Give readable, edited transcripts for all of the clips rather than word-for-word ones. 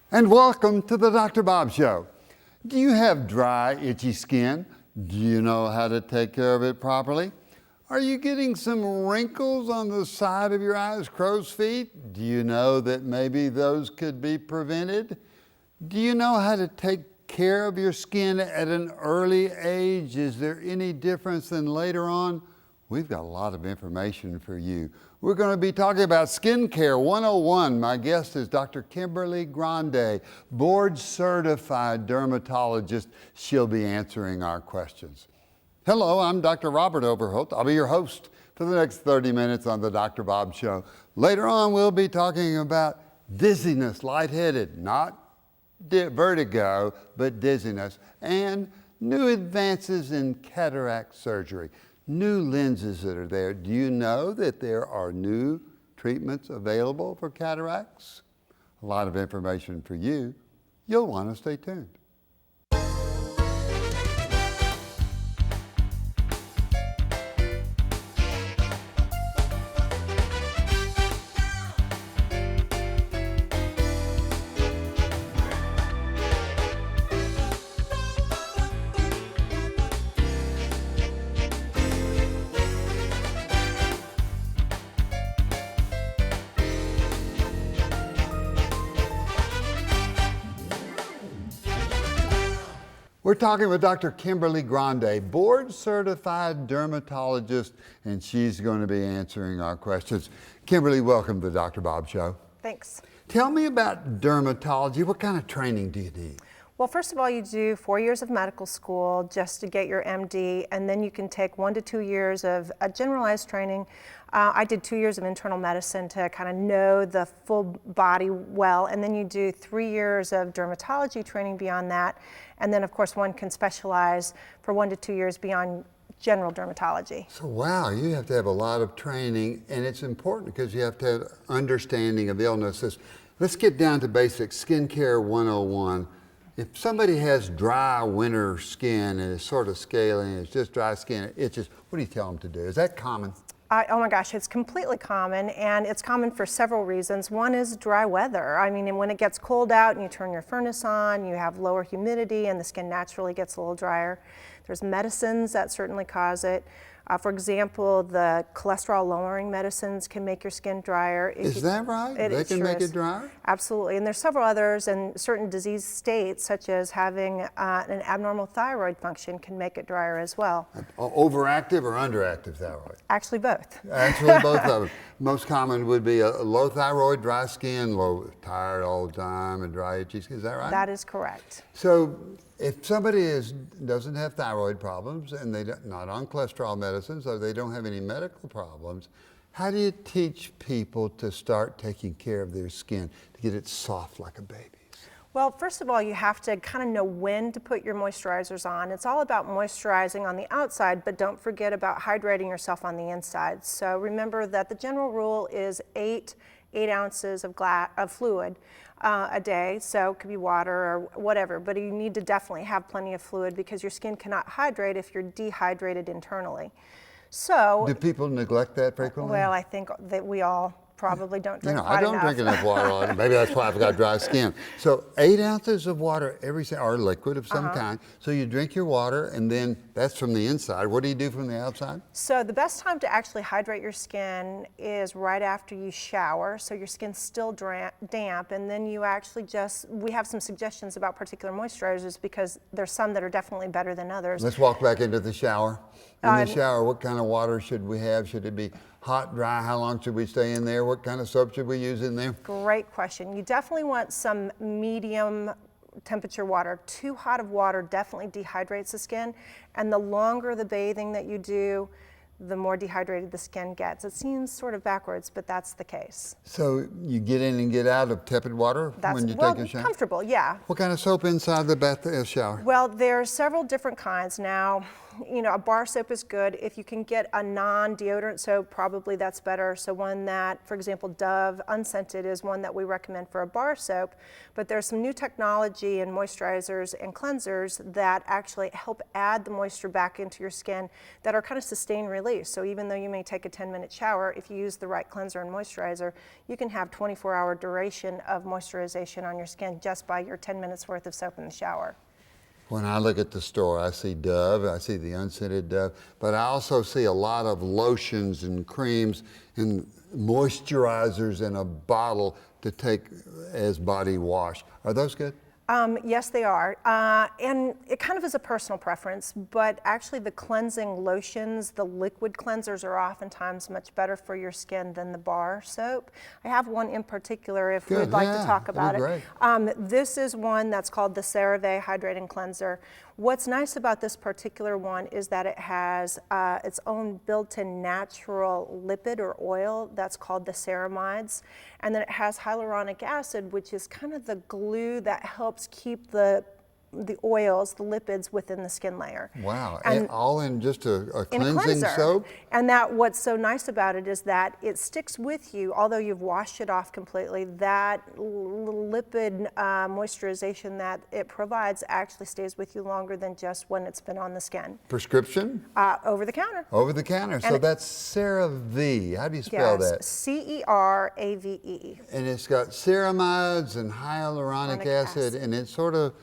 And welcome to the Dr. Bob Show. Do you have dry, itchy skin? Do you know how to take care of it properly? Are you getting some wrinkles on the side of your eyes, crow's feet? Do you know that maybe those could be prevented? Do you know how to take care of your skin at an early age? Is there any difference than later on? We've got a lot of information for you. We're going to be talking about Skincare 101. My guest is Dr. Kimberly Grande, board-certified dermatologist. She'll be answering our questions. Hello, I'm Dr. Robert Overholt. I'll be your host for the next 30 minutes on the Dr. Bob Show. Later on, we'll be talking about dizziness, lightheaded, not vertigo, but dizziness, and new advances in cataract surgery. New lenses that are there. Do you know that there are new treatments available for cataracts? A lot of information for you. You'll want to stay tuned. We're talking with Dr. Kimberly Grande, board-certified dermatologist, and she's going to be answering our questions. Kimberly, welcome to the Dr. Bob Show. Thanks. Tell me about dermatology. What kind of training do you need? Well, first of all, you do 4 years of medical school just to get your MD, and then you can take 1 to 2 years of a generalized training. I did 2 years of internal medicine to kind of know the full body well, and then you do 3 years of dermatology training beyond that, and then of course one can specialize for 1 to 2 years beyond general dermatology. So wow, you have to have a lot of training, and it's important because you have to have understanding of illnesses. Let's get down to basics. Skincare 101. If somebody has dry winter skin and is sort of scaly and it's just dry skin, it itches, what do you tell them to do? Is that common? Oh my gosh, it's completely common, and it's common for several reasons. One is dry weather. I mean, when it gets cold out and you turn your furnace on, you have lower humidity and the skin naturally gets a little drier. There's medicines that certainly cause it. For example, the cholesterol-lowering medicines can make your skin drier. Is that right? They can make it drier? Absolutely, and there's several others, and certain disease states, such as having an abnormal thyroid function, can make it drier as well. Overactive or underactive thyroid? Actually, both. Actually, both of them. Most common would be a low thyroid, dry skin, tired all the time, and dry itchy skin. Is that right? That is correct. So, if somebody doesn't have thyroid problems and they're not on cholesterol medicines or they don't have any medical problems, how do you teach people to start taking care of their skin to get it soft like a baby's? Well, first of all, you have to kind of know when to put your moisturizers on. It's all about moisturizing on the outside, but don't forget about hydrating yourself on the inside. So remember that the general rule is 8 ounces of fluid a day, so it could be water or whatever, but you need to definitely have plenty of fluid because your skin cannot hydrate if you're dehydrated internally. So, do people neglect that frequently? Well, I think that we all probably don't drink quite I don't drink enough water. Maybe that's why I've got dry skin. So 8 ounces of water or liquid of some kind. So you drink your water, and then that's from the inside. What do you do from the outside? So the best time to actually hydrate your skin is right after you shower, so your skin's still damp, and then you actually we have some suggestions about particular moisturizers because there's some that are definitely better than others. Let's walk back into the shower. In the shower, what kind of water should we have? Should it be hot, dry? How long should we stay in there? What kind of soap should we use in there? Great question. You definitely want some medium temperature water. Too hot of water definitely dehydrates the skin, and the longer the bathing that you do, the more dehydrated the skin gets. It seems sort of backwards, but that's the case. So you get in and get out of tepid water when you take a shower? Comfortable, yeah. What kind of soap inside the bath shower? Well, there are several different kinds. Now, you know, a bar soap is good. If you can get a non-deodorant soap, probably that's better. So one that, for example, Dove unscented is one that we recommend for a bar soap. But there's some new technology in moisturizers and cleansers that actually help add the moisture back into your skin that are kind of sustained release. So even though you may take a 10-minute shower, if you use the right cleanser and moisturizer, you can have 24-hour duration of moisturization on your skin just by your 10 minutes worth of soap in the shower. When I look at the store, I see Dove, I see the unscented Dove, but I also see a lot of lotions and creams and moisturizers in a bottle to take as body wash. Are those good? Yes, they are. And it kind of is a personal preference, but actually the cleansing lotions, the liquid cleansers are oftentimes much better for your skin than the bar soap. I have one in particular if Good. we'd like Yeah, to talk about it. great. This is one that's called the Cerave Hydrating Cleanser. What's nice about this particular one is that it has its own built-in natural lipid or oil that's called the ceramides. And then it has hyaluronic acid, which is kind of the glue that helps keep the oils, the lipids within the skin layer. Wow, And all in just a in a cleansing cleanser. soap? And that what's so nice about it is that it sticks with you, although you've washed it off completely, that lipid moisturization that it provides actually stays with you longer than just when it's been on the skin. Prescription? Over the counter. Over the counter. So that's CeraVe. How do you spell that? Cerave. And it's got ceramides and hyaluronic acid, and it sort of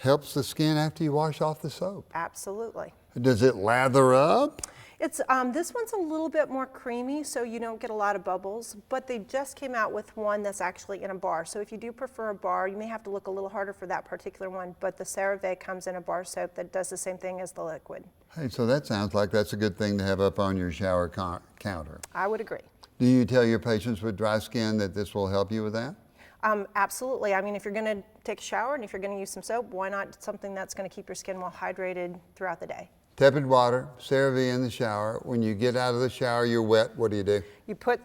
helps the skin after you wash off the soap. Absolutely. Does it lather up? It's this one's a little bit more creamy, so you don't get a lot of bubbles, but they just came out with one that's actually in a bar. So if you do prefer a bar, you may have to look a little harder for that particular one, but the CeraVe comes in a bar soap that does the same thing as the liquid. Hey, so that sounds like that's a good thing to have up on your shower counter. I would agree. Do you tell your patients with dry skin that this will help you with that? Absolutely. I mean, if you're going to take a shower and if you're going to use some soap, why not something that's going to keep your skin well hydrated throughout the day? Tepid water, CeraVe in the shower. When you get out of the shower, you're wet. What do? You put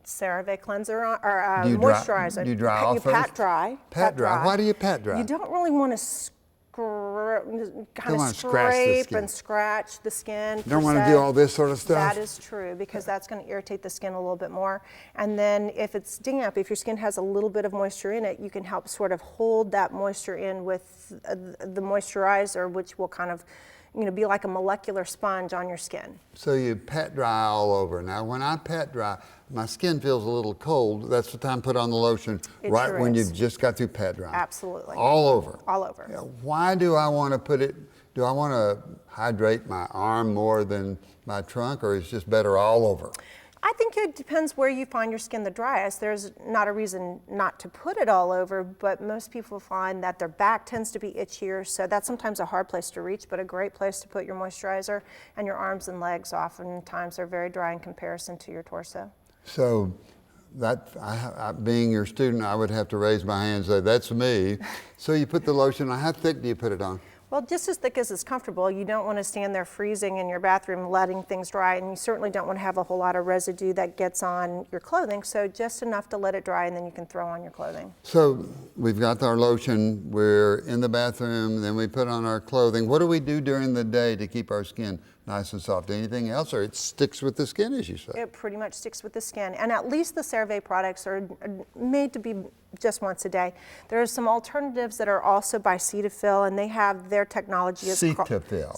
Cerave Cleanser on, or Do you moisturizer. do you dry off You first? pat dry. Pat dry. Why do you pat dry? You don't really want to kind of scrape and scratch the skin. You don't want to do all this sort of stuff? That is true, because that's going to irritate the skin a little bit more. And then if it's damp, if your skin has a little bit of moisture in it, you can help sort of hold that moisture in with the moisturizer, which will kind of be like a molecular sponge on your skin. So you pat dry all over. Now, when I pat dry, my skin feels a little cold. That's the time to put on the lotion right sure when is. you've just got through pat dry. Absolutely. All over. All over. Yeah, why do I want to put it? Do I want to hydrate my arm more than my trunk, or is it just better all over? I think it depends where you find your skin the driest. There's not a reason not to put it all over, but most people find that their back tends to be itchier, so that's sometimes a hard place to reach, but a great place to put your moisturizer. And your arms and legs oftentimes are very dry in comparison to your torso. So, being your student, I would have to raise my hand and say, that's me. So you put the lotion on. How thick do you put it on? Well, just as thick as it's comfortable. You don't want to stand there freezing in your bathroom letting things dry, and you certainly don't want to have a whole lot of residue that gets on your clothing, so just enough to let it dry, and then you can throw on your clothing. So we've got our lotion, we're in the bathroom, then we put on our clothing. What do we do during the day to keep our skin nice and soft? Anything else, or it sticks with the skin, as you say? It pretty much sticks with the skin, and at least the CeraVe products are made to be just once a day. There are some alternatives that are also by Cetaphil, and they have their technology is called Cetaphil.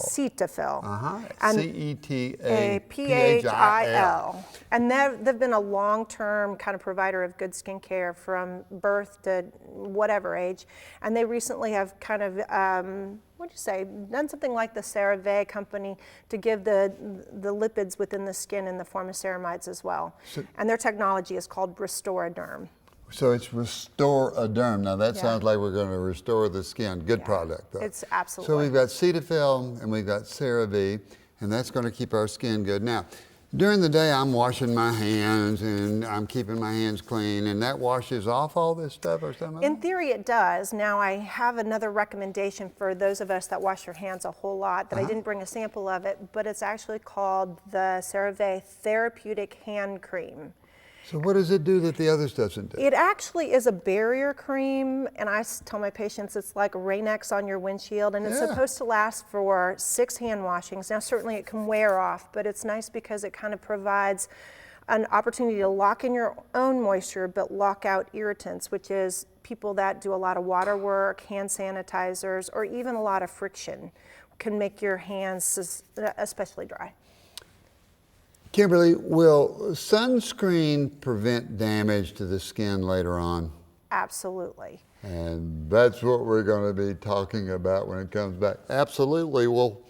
C-E-T-A-P-H-I-L. And they've been a long-term kind of provider of good skincare from birth to whatever age, and they recently have kind of done something like the CeraVe company to give the lipids within the skin in the form of ceramides as well. And their technology is called Restoraderm. So it's Restoraderm. Now that sounds like we're going to restore the skin. Good product, though. It's absolutely. So we've got Cetaphil and we've got CeraVe, and that's going to keep our skin good. Now, during the day, I'm washing my hands and I'm keeping my hands clean, and that washes off all this stuff or something? In theory, it does. Now, I have another recommendation for those of us that wash your hands a whole lot that I didn't bring a sample of it, but it's actually called the CeraVe Therapeutic Hand Cream. So what does it do that the others doesn't do? It actually is a barrier cream, and I tell my patients it's like a Rain-X on your windshield, and it's supposed to last for 6 hand washings. Now certainly it can wear off, but it's nice because it kind of provides an opportunity to lock in your own moisture, but lock out irritants, which is people that do a lot of water work, hand sanitizers, or even a lot of friction can make your hands especially dry. Kimberly, will sunscreen prevent damage to the skin later on? Absolutely. And that's what we're going to be talking about when it comes back. Absolutely. Well,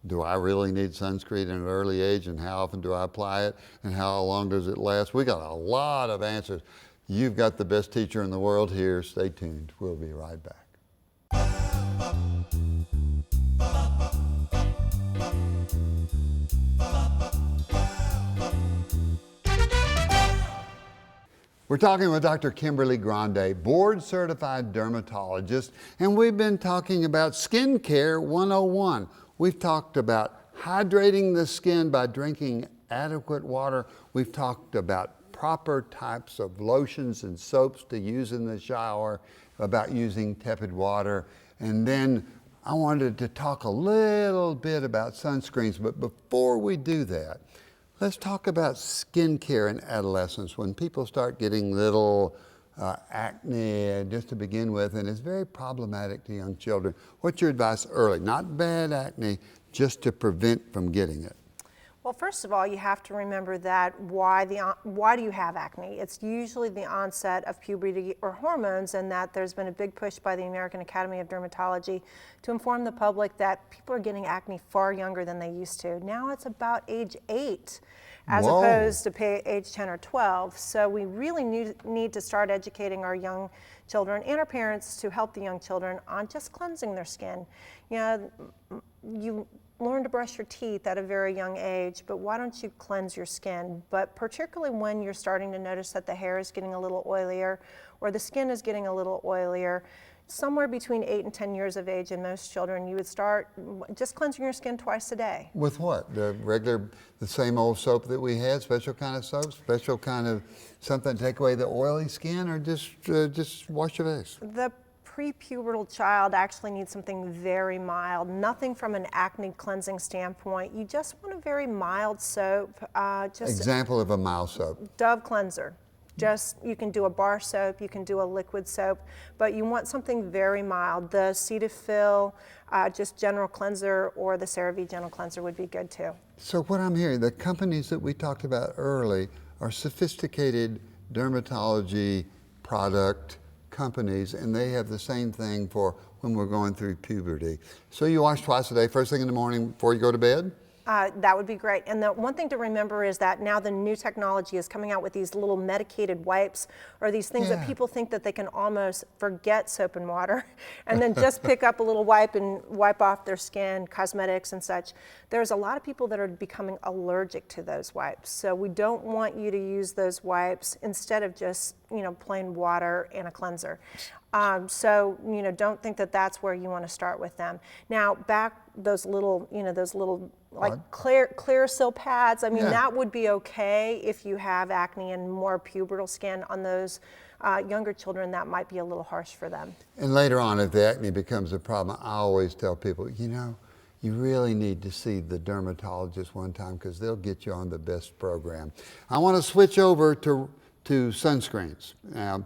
do I really need sunscreen at an early age, and how often do I apply it, and how long does it last? We got a lot of answers. You've got the best teacher in the world here. Stay tuned. We'll be right back. We're talking with Dr. Kimberly Grande, board-certified dermatologist, and we've been talking about Skincare 101. We've talked about hydrating the skin by drinking adequate water. We've talked about proper types of lotions and soaps to use in the shower, about using tepid water, and then I wanted to talk a little bit about sunscreens, but before we do that, let's talk about skincare in adolescence, when people start getting little acne just to begin with, and it's very problematic to young children. What's your advice early? Not bad acne, just to prevent from getting it. Well, first of all, you have to remember that why do you have acne? It's usually the onset of puberty or hormones, and that there's been a big push by the American Academy of Dermatology to inform the public that people are getting acne far younger than they used to. Now it's about age 8 as opposed to age 10 or 12. So we really need to start educating our young children and our parents to help the young children on just cleansing their skin. You know, you learn to brush your teeth at a very young age, but why don't you cleanse your skin? But particularly when you're starting to notice that the hair is getting a little oilier or the skin is getting a little oilier, somewhere between 8 and 10 years of age in most children, you would start just cleansing your skin twice a day. With what? The same old soap that we had, special kind of soap, special kind of something to take away the oily skin, or just wash your face? The prepubertal child actually needs something very mild, nothing from an acne cleansing standpoint. You just want a very mild soap. Example of a mild soap. Dove cleanser. You can do a bar soap, you can do a liquid soap, but you want something very mild. The Cetaphil, just general cleanser, or the Cerave gentle cleanser would be good too. So what I'm hearing, the companies that we talked about early are sophisticated dermatology product companies, and they have the same thing for when we're going through puberty. So you wash twice a day, first thing in the morning before you go to bed? That would be great. And the one thing to remember is that now the new technology is coming out with these little medicated wipes, or these things that people think that they can almost forget soap and water and then just pick up a little wipe and wipe off their skin, cosmetics and such. There's a lot of people that are becoming allergic to those wipes. So we don't want you to use those wipes instead of just, plain water and a cleanser. So, don't think that that's where you want to start with them. Now, those little like Clearasil pads, that would be okay if you have acne and more pubertal skin. On those younger children, that might be a little harsh for them. And later on, if the acne becomes a problem, I always tell people, you really need to see the dermatologist one time, because they'll get you on the best program. I want to switch over to sunscreens. Now,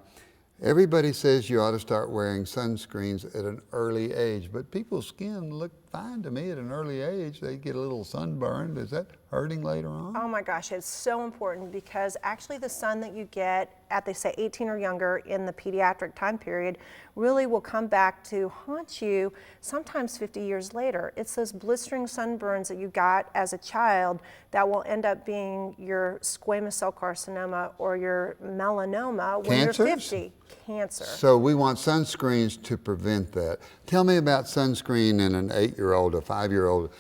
everybody says you ought to start wearing sunscreens at an early age, but people's skin look fine to me at an early age. They get a little sunburned. Is that hurting later on? Oh my gosh, it's so important, because actually the sun that you get at, they say, 18 or younger in the pediatric time period really will come back to haunt you sometimes 50 years later. It's those blistering sunburns that you got as a child that will end up being your squamous cell carcinoma or your melanoma when you're 50. Cancer. So we want sunscreens to prevent that. Tell me about sunscreen in an 8-year-old, a 5-year-old,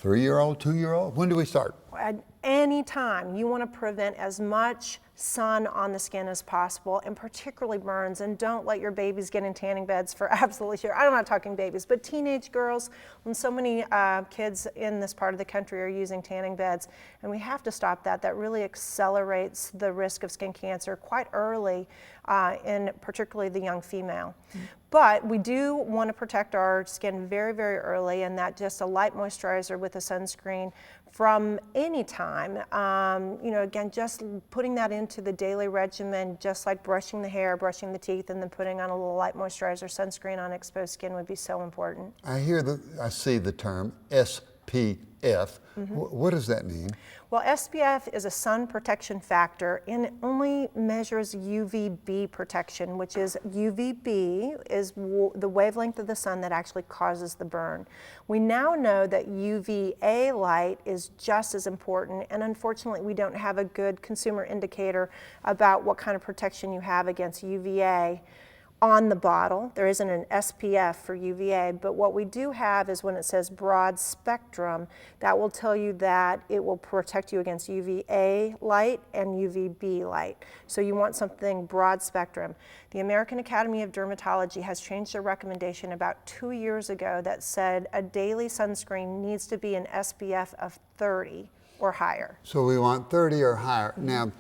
3-year-old, 2-year-old. When do we start? At any time. You want to prevent as much sun on the skin as possible, and particularly burns. And don't let your babies get in tanning beds for absolutely sure. I'm not talking babies, but teenage girls, when so many kids in this part of the country are using tanning beds, and we have to stop that. That really accelerates the risk of skin cancer quite early in particularly the young female. But we do want to protect our skin very, very early, and that just a light moisturizer with a sunscreen from any time. You know, again, just putting that into the daily regimen, just like brushing the hair, brushing the teeth, and then putting on a little light moisturizer sunscreen on exposed skin would be so important. I see the term SPF. What does that mean? Well, SPF is a sun protection factor, and it only measures UVB protection, which is UVB is the wavelength of the sun that actually causes the burn. We now know that UVA light is just as important, and unfortunately we don't have a good consumer indicator about what kind of protection you have against UVA on the bottle. There isn't an SPF for UVA, but what we do have is when it says broad spectrum, that will tell you that it will protect you against UVA light and UVB light. So you want something broad spectrum. The American Academy of Dermatology has changed their recommendation about 2 years ago that said a daily sunscreen needs to be an SPF of 30 or higher. So we want 30 or higher. Now,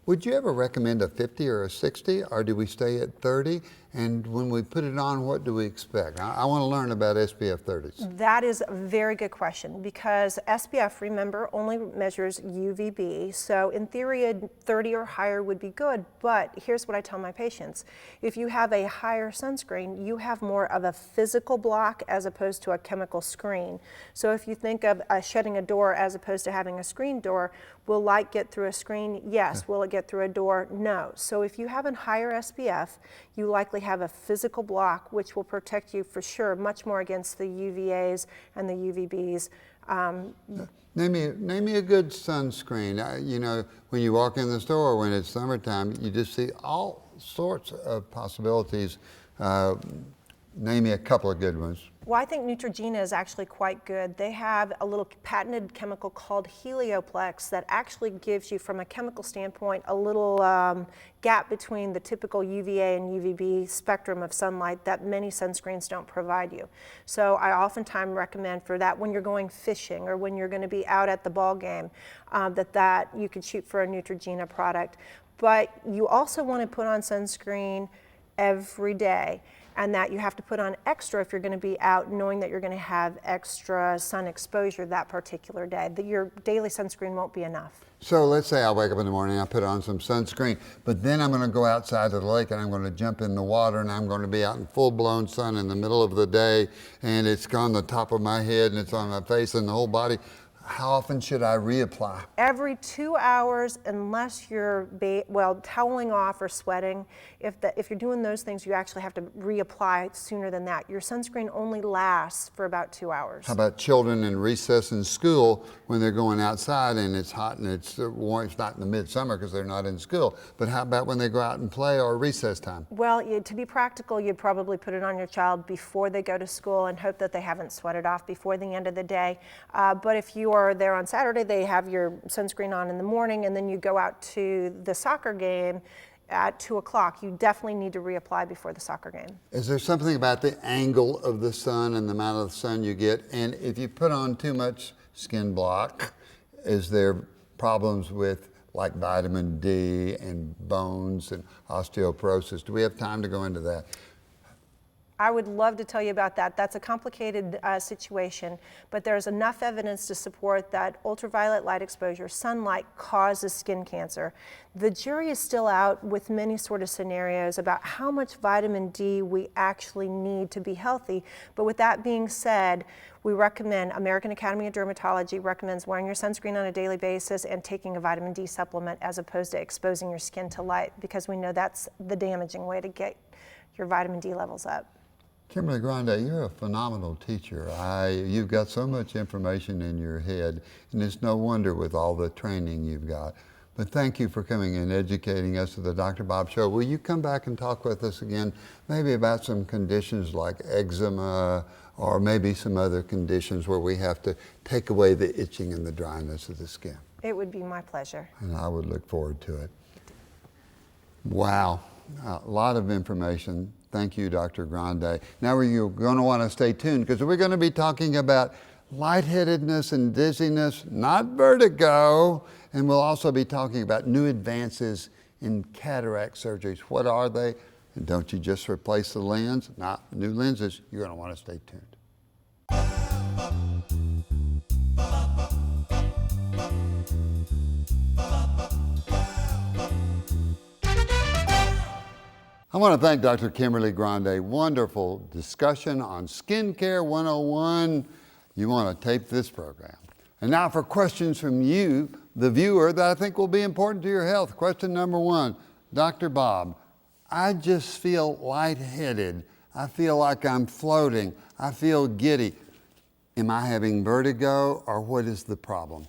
would you ever recommend a 50 or a 60, or do we stay at 30? And when we put it on, what do we expect? I want to learn about SPF 30s. That is a very good question, because SPF, remember, only measures UVB. So in theory, a 30 or higher would be good, but here's what I tell my patients. If you have a higher sunscreen, you have more of a physical block as opposed to a chemical screen. So if you think of shutting a door as opposed to having a screen door, will light get through a screen? Yes. Will it get through a door? No. So if you have a higher SPF, you likely have a physical block which will protect you for sure much more against the UVAs and the UVBs. Name me a good sunscreen. You know, when you walk in the store when it's summertime, you just see all sorts of possibilities. Name me a couple of good ones. Well, I think Neutrogena is actually quite good. They have a little patented chemical called Helioplex that actually gives you, from a chemical standpoint, a little gap between the typical UVA and UVB spectrum of sunlight that many sunscreens don't provide you. So I oftentimes recommend for that when you're going fishing or when you're going to be out at the ball game, that you could shoot for a Neutrogena product. But you also want to put on sunscreen every day, and that you have to put on extra if you're going to be out knowing that you're going to have extra sun exposure that particular day, that your daily sunscreen won't be enough. So let's say I wake up in the morning, I put on some sunscreen, but then I'm going to go outside to the lake and I'm going to jump in the water and I'm going to be out in full-blown sun in the middle of the day, and it's on the top of my head and it's on my face and the whole body. How often should I reapply? Every 2 hours, unless you're toweling off or sweating. If you're doing those things, you actually have to reapply sooner than that. Your sunscreen only lasts for about 2 hours. How about children in recess in school when they're going outside and it's hot and it's warm? It's not in the midsummer because they're not in school. But how about when they go out and play or recess time? Well, to be practical, you'd probably put it on your child before they go to school and hope that they haven't sweated off before the end of the day. But if you are there on Saturday, they have your sunscreen on in the morning, and then you go out to the soccer game at 2 o'clock. You definitely need to reapply before the soccer game. Is there something about the angle of the sun and the amount of sun you get? And if you put on too much skin block, is there problems with like vitamin D and bones and osteoporosis? Do we have time to go into that? I would love to tell you about that. That's a complicated situation, but there's enough evidence to support that ultraviolet light exposure, sunlight, causes skin cancer. The jury is still out with many sort of scenarios about how much vitamin D we actually need to be healthy. But with that being said, we recommend, American Academy of Dermatology recommends wearing your sunscreen on a daily basis and taking a vitamin D supplement as opposed to exposing your skin to light, because we know that's the damaging way to get your vitamin D levels up. Kimberly Grande, you're a phenomenal teacher. You've got so much information in your head, and it's no wonder with all the training you've got. But thank you for coming and educating us at the Dr. Bob Show. Will you come back and talk with us again, maybe about some conditions like eczema or maybe some other conditions where we have to take away the itching and the dryness of the skin? It would be my pleasure. And I would look forward to it. Wow, a lot of information. Thank you, Dr. Grande. Now you're going to want to stay tuned because we're going to be talking about lightheadedness and dizziness, not vertigo, and we'll also be talking about new advances in cataract surgeries. What are they? And don't you just replace the lens? Not new lenses. You're going to want to stay tuned. I want to thank Dr. Kimberly Grande. Wonderful discussion on Skincare 101. You want to tape this program. And now for questions from you, the viewer, that I think will be important to your health. Question number 1, Dr. Bob, I just feel lightheaded. I feel like I'm floating. I feel giddy. Am I having vertigo or what is the problem?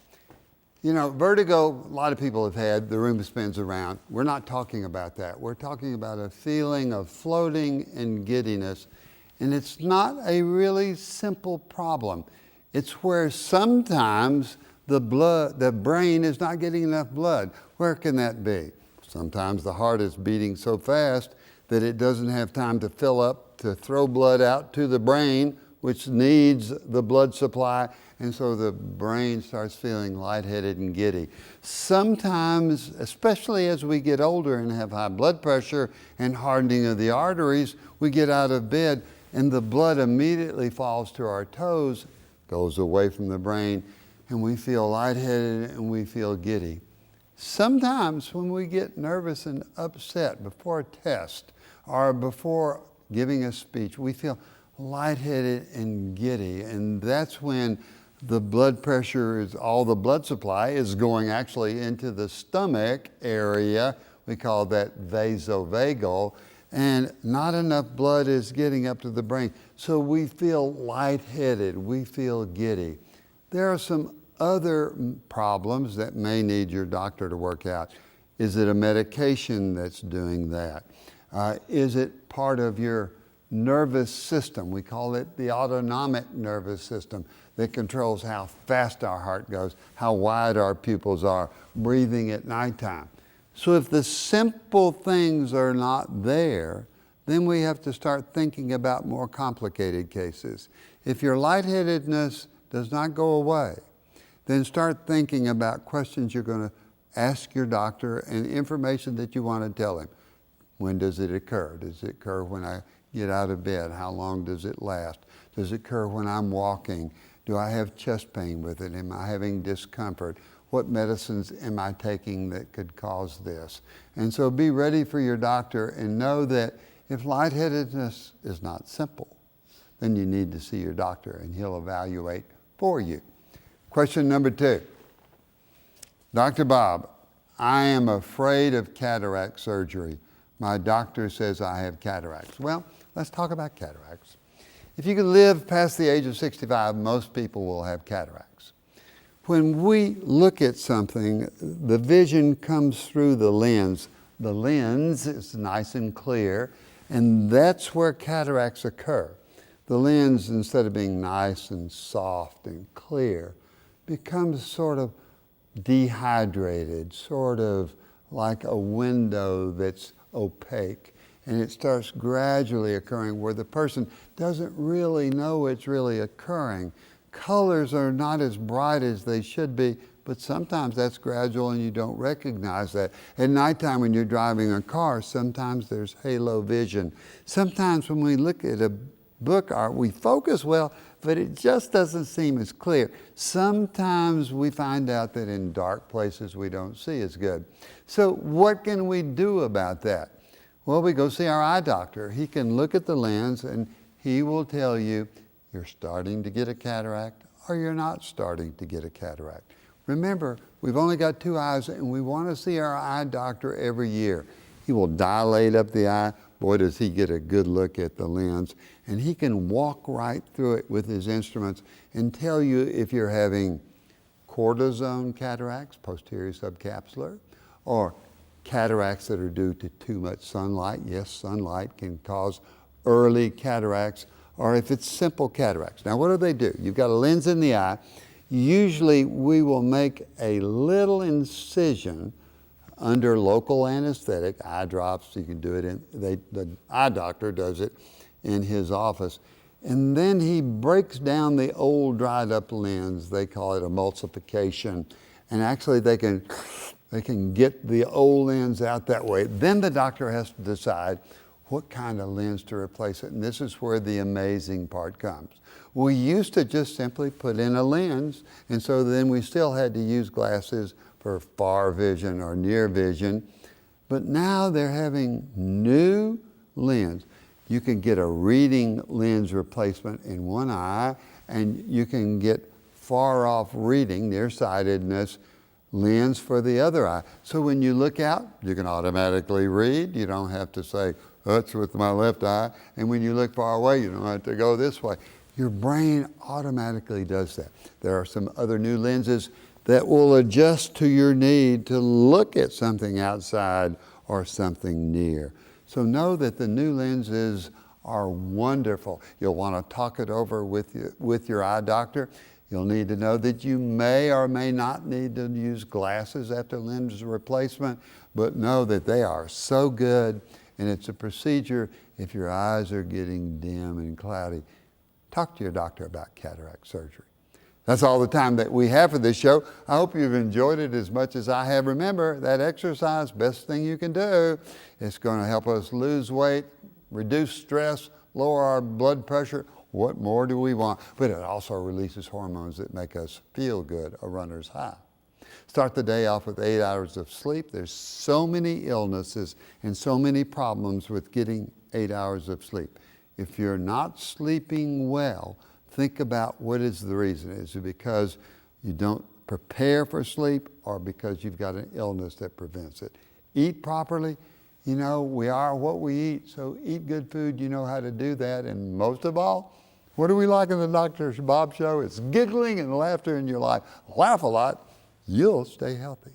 You know, vertigo, a lot of people have had, the room spins around. We're not talking about that. We're talking about a feeling of floating and giddiness. And it's not a really simple problem. It's where sometimes the brain is not getting enough blood. Where can that be? Sometimes the heart is beating so fast that it doesn't have time to fill up, to throw blood out to the brain, which needs the blood supply, and so the brain starts feeling lightheaded and giddy. Sometimes, especially as we get older and have high blood pressure and hardening of the arteries, we get out of bed and the blood immediately falls to our toes, goes away from the brain, and we feel lightheaded and we feel giddy. Sometimes when we get nervous and upset before a test or before giving a speech, we feel lightheaded and giddy, and that's when the blood pressure is, all the blood supply is going actually into the stomach area. We call that vasovagal, and not enough blood is getting up to the brain. So we feel lightheaded, we feel giddy. There are some other problems that may need your doctor to work out. Is it a medication that's doing that? Is it part of your nervous system? We call it the autonomic nervous system that controls how fast our heart goes, how wide our pupils are, breathing at nighttime. So if the simple things are not there, then we have to start thinking about more complicated cases. If your lightheadedness does not go away, then start thinking about questions you're going to ask your doctor and information that you want to tell him. When does it occur? Does it occur when I get out of bed? How long does it last? Does it occur when I'm walking? Do I have chest pain with it? Am I having discomfort? What medicines am I taking that could cause this? And so be ready for your doctor and know that if lightheadedness is not simple, then you need to see your doctor and he'll evaluate for you. Question number 2. Dr. Bob, I am afraid of cataract surgery. My doctor says I have cataracts. Well, let's talk about cataracts. If you can live past the age of 65, most people will have cataracts. When we look at something, the vision comes through the lens. The lens is nice and clear, and that's where cataracts occur. The lens, instead of being nice and soft and clear, becomes sort of dehydrated, sort of like a window that's opaque, and it starts gradually occurring where the person doesn't really know it's really occurring. Colors are not as bright as they should be, but sometimes that's gradual and you don't recognize that. At nighttime when you're driving a car, sometimes there's halo vision. Sometimes when we look at a book art, we focus well, but it just doesn't seem as clear. Sometimes we find out that in dark places we don't see as good. So what can we do about that? Well, we go see our eye doctor. He can look at the lens and he will tell you you're starting to get a cataract or you're not starting to get a cataract. Remember, we've only got 2 eyes and we want to see our eye doctor every year. He will dilate up the eye. Boy, does he get a good look at the lens. And he can walk right through it with his instruments and tell you if you're having cortisone cataracts, posterior subcapsular, or cataracts that are due to too much sunlight. Yes, sunlight can cause early cataracts, or if it's simple cataracts. Now, what do? You've got a lens in the eye. Usually we will make a little incision under local anesthetic, eye drops. You can do it the eye doctor does it in his office. And then he breaks down the old dried up lens. They call it emulsification. And actually they can get the old lens out that way. Then the doctor has to decide what kind of lens to replace it. And this is where the amazing part comes. We used to just simply put in a lens, and so then we still had to use glasses for far vision or near vision. But now they're having new lens. You can get a reading lens replacement in one eye, and you can get far off reading, nearsightedness, lens for the other eye. So when you look out, you can automatically read. You don't have to say, that's with my left eye. And when you look far away, you don't have to go this way. Your brain automatically does that. There are some other new lenses that will adjust to your need to look at something outside or something near. So know that the new lenses are wonderful. You'll want to talk it over with your eye doctor. You'll need to know that you may or may not need to use glasses after lens replacement, but know that they are so good, and it's a procedure if your eyes are getting dim and cloudy. Talk to your doctor about cataract surgery. That's all the time that we have for this show. I hope you've enjoyed it as much as I have. Remember, that exercise, best thing you can do. It's going to help us lose weight, reduce stress, lower our blood pressure. What more do we want? But it also releases hormones that make us feel good, a runner's high. Start the day off with 8 hours of sleep. There's so many illnesses and so many problems with getting 8 hours of sleep. If you're not sleeping well, think about what is the reason. Is it because you don't prepare for sleep or because you've got an illness that prevents it? Eat properly. You know, we are what we eat, so eat good food. You know how to do that. And most of all, what do we like in the Dr. Bob Show? It's giggling and laughter in your life. Laugh a lot. You'll stay healthy.